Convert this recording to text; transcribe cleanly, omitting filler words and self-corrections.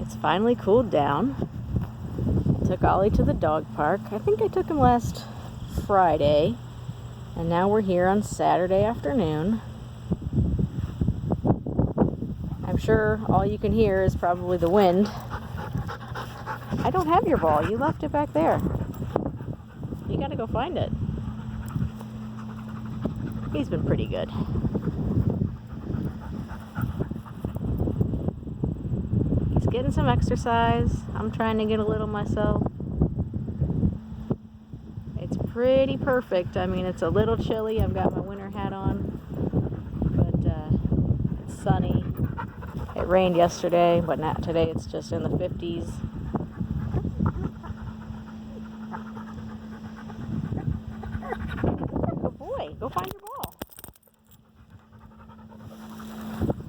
It's finally cooled down. Took Ollie to the dog park. I think I took him last Friday. And now we're here on Saturday afternoon. I'm sure all you can hear is probably the wind. I don't have your ball. You left it back there. You gotta go find it. He's been pretty good. He's getting some exercise. I'm trying to get a little myself. It's pretty perfect. I mean, it's a little chilly. I've got my winter hat on, but it's sunny. It rained yesterday, but not today. It's just in the 50s.